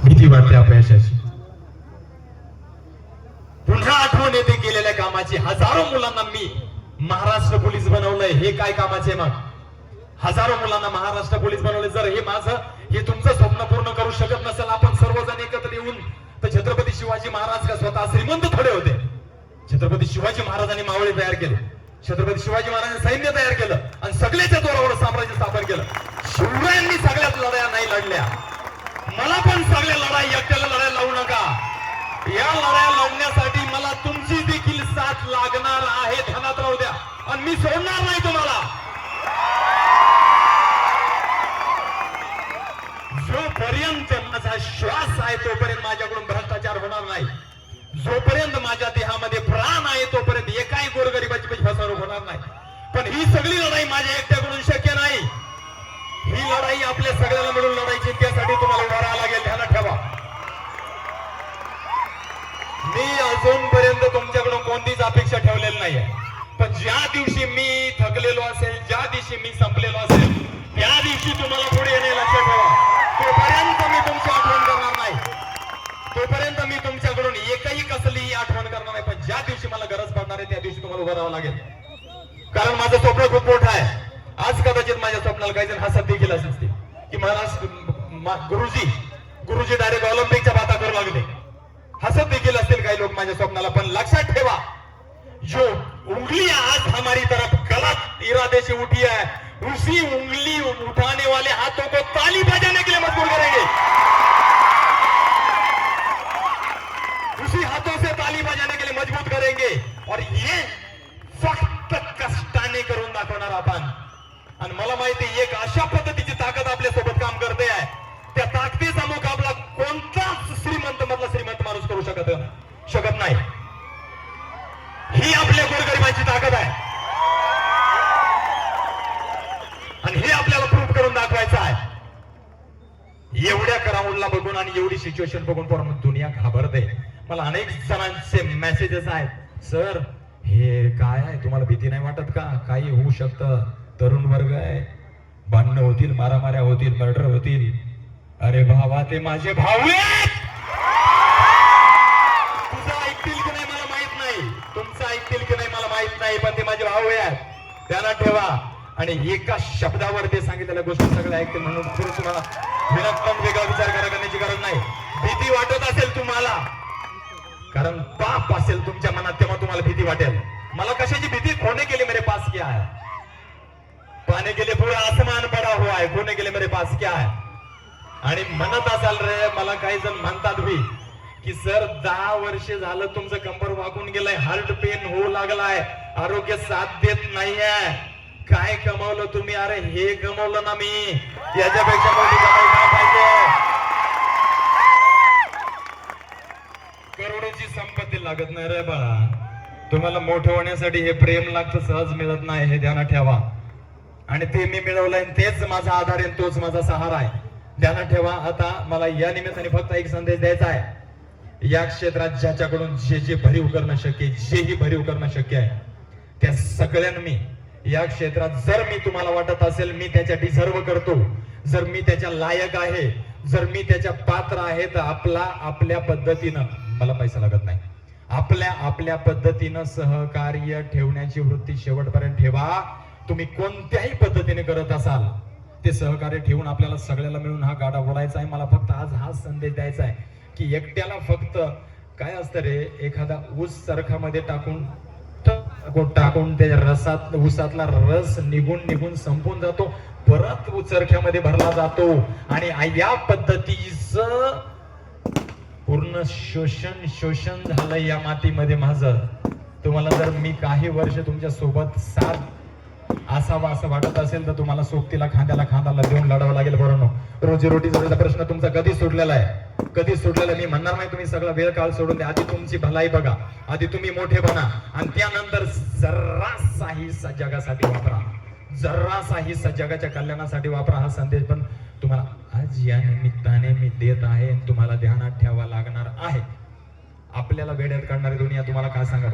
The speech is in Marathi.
भीती वाटते अपयशाची. पुन्हा आठवण येते केलेल्या कामाची. हजारो मुलांना मी महाराष्ट्र पोलीस बनवलंय. हे काय कामाचे मग? हजारो मुलांना महाराष्ट्र पोलीस बनवले. जर हे माझं हे तुमचं स्वप्न पूर्ण करू शकत नसेल, आपण सर्वजण एकत्र येऊन, तर छत्रपती शिवाजी महाराज का स्वतः श्रीमंत थोडे होते. छत्रपती शिवाजी महाराजांनी मावळे तयार केले, छत्रपती शिवाजी महाराजांनी सैन्य तयार केलं आणि सगळ्याच्या जोरावर साम्राज्य स्थापन केलं. शिवरायांनी सगळ्यात लढाया नाही लढल्या. मला पण सगळ्या लढाई एकट्याला लढायला लावू नका. या लढाया लढण्यासाठी मला तुमची देखील साथ लागणार आहे. ध्यानात राहू द्या. आणि मी सोडणार नाही तुम्हाला. जोपर्यंत माझा श्वास आहे तोपर्यंत माझ्याकडून भ्रष्टाचार होणार नाही. जोपर्यंत माझ्या देहामध्ये प्राण आहे तोपर्यंत एकाही गोरगरिबाची फसवणूक होणार नाही. पण ही सगळी लढाई माझ्या एकट्याकडून शक्य नाही. ही लढाई आपल्या सगळ्याला मिळून लढायची. त्यासाठी तुम्हाला उभा राहावं लागेल. ध्यानात ठेवा. मी अजूनपर्यंत तुमच्याकडून कोणतीच अपेक्षा ठेवलेली नाहीये. पण ज्या दिवशी मी थकलेलो असेल, ज्या दिवशी मी संपलेलो असेल, त्या दिवशी तुम्हाला पुढे येणे लक्षात ठेवा. तोपर्यंत मी तुमची आठवण करणार नाही. तोपर्यंत मी तुमच्याकडून एकही कसलीही आठवण करणार नाही. पण ज्या दिवशी मला गरज पडणार आहे त्या दिवशी तुम्हाला उभं राहावं लागेल. कारण माझं स्वप्न खूप मोठं आहे. आज कदाचित माझ्या स्वप्नाला काही जण हसत देखील असतील की महाराज गुरुजी डायरेक्ट ऑलिम्पिकच्या बाता करू लागले. हसत देखील असतील काही लोक माझ्या स्वप्नाला. पण लक्षात ठेवा, जो उंगली आज हमारी तरफ गलत इरादे से उठी है, उसी उंगली उठाने वाले हाथों को ताली बजाने के लिए मजबूर करेंगे. उसी हाथों से ताली बजाने के लिए मजबूत करेंगे. और ये फक्त कष्टाने करून दाखवणार आपण. आणि मला माहिती एक अशा पद्धतीची ताकद आपल्या सोबत काम करते आहे. त्या ताकदीचा मुकाबला कोणताच श्रीमंत मधला श्रीमंत माणूस करू शकत नाही. ही आपल्या गोरगरिबांची ताकद आहे. आणि हे आपल्याला प्रूव्ह करून दाखवायचं आहे. एवढ्या क्राऊडला बघून आणि एवढी सिच्युएशन बघून पूर्ण दुनिया घाबरते. मला अनेक जणांचे मेसेजेस आहेत, सर हे काय आहे, तुम्हाला भीती नाही वाटत का? काही होऊ शकतं. तरुण वर्ग आहे, भांडणं होतील, मारामाऱ्या होतील, मर्डर होतील. अरे भावा, ते माझे भाऊ आहेत. तुझं ऐकतील की नाही मला माहित नाही, तुमचं ऐकतील की नाही मला माहित नाही, पण ते माझे भाऊ आहेत. ध्यानात ठेवा. आणि एका शब्दावर ते सांगितलेल्या गोष्टी सगळ्या ऐकतील म्हणून तुम्हाला विनंती वेगळा विचार करण्याची गरज नाही. भीती वाटत असेल तुम्हाला, कारण पाप असेल तुमच्या मनात, तेव्हा तुम्हाला भीती वाटेल. मला कशाची भीती? खोने के लिए मेरे पास क्या है, पाने के लिए पूरा आसमान पड़ा हुआ है, खोने के लिए मेरे पास क्या है. आणि म्हणत असाल रे, मला काही जण म्हणतात भी की सर 10 वर्ष झालं तुमचं कंबर वाकून गेलंय, हार्ट पेन होऊ लागलाय, आरोग्य साथ देत नाहीये, काय कमावलं तुम्ही? अरे हे कमावलं ना मी, याच्यापेक्षा मोठी कमाई काय पाहिजे? करोडोची संपत्ती लागत नाही रे बाळा. तुम्हाला मोठं होण्यासाठी हे प्रेम लागतं, सहज मिळत नाही. हे ध्यानात ठेवा. आणि ते मी मिळवलंय, तेच माझा आधार आहे, तोच माझा सहारा आहे. ध्यानात ठेवा. आता मला या निमित्ताने फक्त एक संदेश द्यायचा आहे. या क्षेत्रात ज्याच्याकडून जे भरीव करणं शक्य आहे, जेही भरीव करणं शक्य आहे, त्या सगळ्यांना मी या क्षेत्रात, जर मी तुम्हाला वाटत असेल मी त्याच्या डिझर्व करतो, जर मी त्याच्या लायक आहे, जर मी त्याच्या पात्र आहे, तर आपल्या पद्धतीनं, मला पैसा लागत नाही, आपल्या पद्धतीनं सहकार्य ठेवण्याची वृत्ती शेवटपर्यंत ठेवा. तुम्ही कोणत्याही पद्धतीने करत असाल ते सहकार्य ठेवून आपल्याला सगळ्याला मिळून हा गाडा ओढायचा आहे. मला फक्त आज हा संदेश द्यायचा आहे की एकट्याला फक्त काय असतं रे, एखादा ऊस चरखामध्ये टाकून त्याच्या रसात, ऊसातला रस निघून संपून जातो, परत चरख्यामध्ये भरला जातो. आणि या पद्धतीचं पूर्ण शोषण झालं या मातीमध्ये माझं. तुम्हाला जर मी काही वर्ष तुमच्या सोबत साथ असावा असं वाटत असेल तर तुम्हाला सोबतीला खांद्याला खांदा देऊन लढावं लागेल. बरोबर, रोजी जोडीचा प्रश्न तुमचा कधी सुटलेला आहे, कधी सुटलेला. मी म्हणणार नाही तुम्ही सगळा वेळ काळ सोडून द्या. आधी तुमची भलाई बघा, आधी तुम्ही मोठे बना, आणि त्यानंतर जरासाही जगासाठी वापरा, जरासाही जगाच्या कल्याणासाठी वापरा. हा संदेश पण तुम्हाला आज या निमित्ताने मी देत आहे. तुम्हाला ध्यानात ठेवावा लागणार आहे. आपल्याला वेड्यात काढणारी दुनिया तुम्हाला काय सांगा.